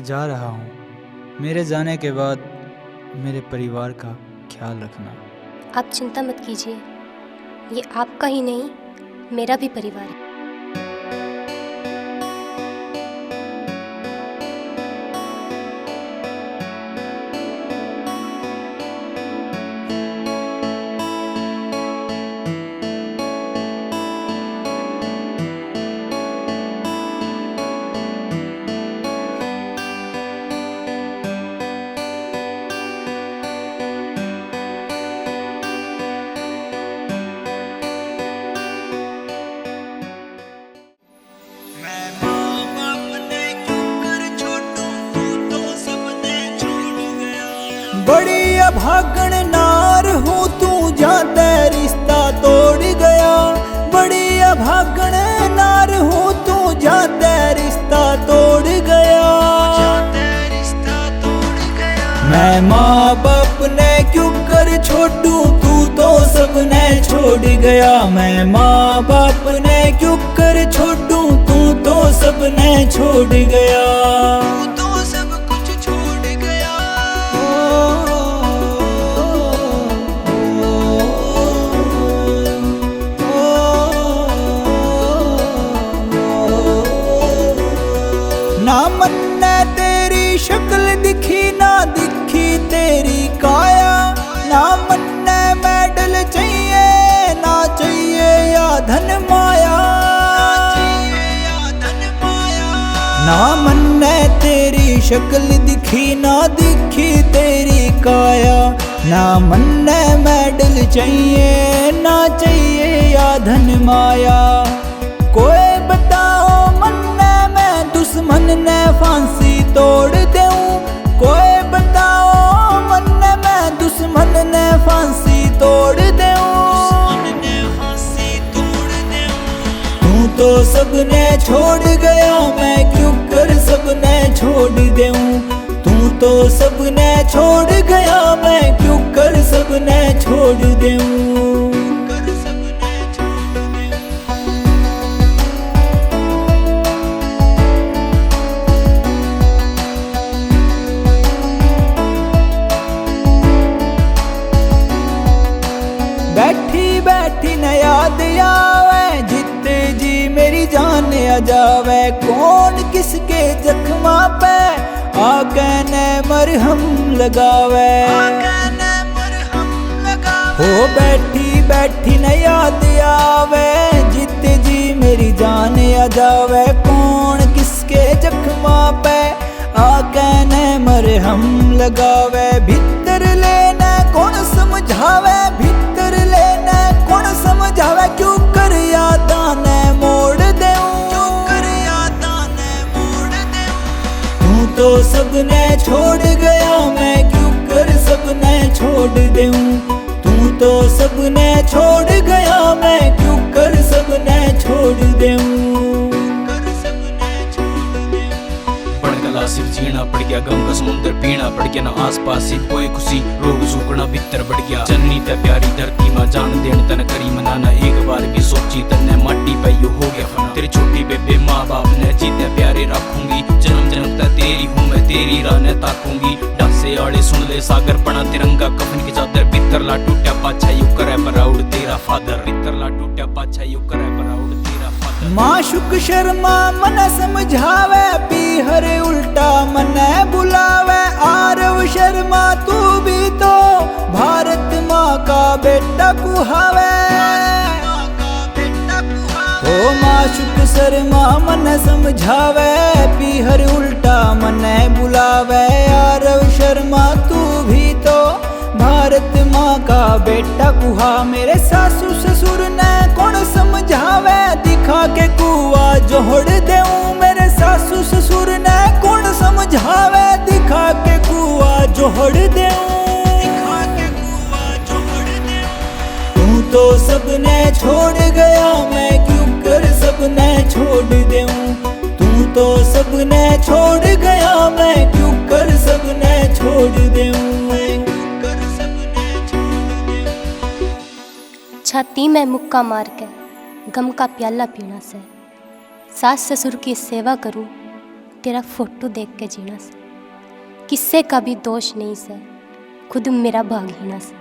मैं जा रहा हूँ। मेरे जाने के बाद मेरे परिवार का ख्याल रखना। आप चिंता मत कीजिए, ये आपका ही नहीं मेरा भी परिवार है। बड़ी अभागन नार हूँ तू जाते रिश्ता तोड़ गया। बड़ी अभागन नार हूँ तू जाते रिश्ता तोड़ गया। मैं माँ बाप ने क्यों कर छोड़ूं, तू तो सबने छोड़ गया। मैं माँ बाप ने क्यों कर छोड़ूं, तू तो सबने छोड़ गया। ना मन ने तेरी शक्ल दिखी, ना दिखी तेरी काया। ना मन ने मेडल चाहिए, ना चाहिए या धन माया। ना मन ने तेरी शक्ल दिखी, ना दिखी तेरी काया। ना मन ने मेडल चाहिए, ना चाहिए या धन माया। कोई बताओ मन ने मैं दुश्मन ने फांसी तोड़ दूं। कोई बताओ मन ने मैं दुश्मन ने फांसी तोड़ दूं। तू तो सबने छोड़ गया, मैं क्यों कर सबने छोड़ दूं। तू तो सबने छोड़ गया, मैं क्यों कर सबने छोड़ दूं। बैठी बैठी न याद आवे, जिते जी मेरी जान आ जावे। कौन किसके जख्मा पे आके न मरहम लगावे। हो बैठी बैठी न याद आवे, जिते जी मेरी जान आ जावे। कौन किसके जख्मा पे आके न मरहम लगावे। भीतर लेना कौन समझावे, भीतर लेना कौन समझावे। क्यों कर यादां ने मोड़ दूं, क्यों कर यादां ने मोड़ दूं। तू तो सबने छोड़ गया, मैं क्यों कर सबने छोड़ दूं। तू तो सबने छोड़ गया, मैं क्यों कर सबने छोड़ दूं। सिर्फ जीना पड़ गया, गम का समुंदर पीना पड़ गया। ना आस पास सिर्फ कोई खुशी, रोग सूखना भीतर बढ़ गया। जननी ते प्यारी धरती मां जान देन तन करी मनाना। एक बार भी सोची तन्ने माटी पे यू हो गया फना। तेरी छोटी बेबे माँ बाप ने जीते प्यारे रखूंगी। जन्म जन्म तक तेरी हूँ मैं, तेरी राह ने ताकूंगी। डांसे आड़े सुन ले सागर पना तिरंगा कफन की चादर। भीतर ला टूटा पाछा यू करे प्राउड तेरा फादर। भीतर ला टूटा पाछा यू करे प्राउड तेरा फादर। माशुक शर्मा मन समझावे, पीहर उल्टा मन बुलावे। आरव शर्मा तू भी तो भारत माँ का बेटा कुहावे। ओ माशुक शर्मा मन समझावे, पीहर उल्टा मन बुलावे। आरव शर्मा तू भी तो भारत माँ का बेटा कुहा। मेरे सासू ससुर ने कौन समझावे, दिखा के कुआ जोड़ दूं। मेरे सासू ससुर ने कौन समझावे, दिखा के कुआ जोड़ दूं। तू तो सबने छोड़ गया, मैं क्यों कर सबने छोड़ दूं। तू तो सबने छोड़ गया, मैं क्यों कर सबने छोड़ दूं। छाती में मुक्का मार के गम का प्याला पीना से, सास ससुर की सेवा करूं तेरा फोटो देख के जीना से, किससे का भी दोष नहीं से, खुद मेरा भाग हीना से।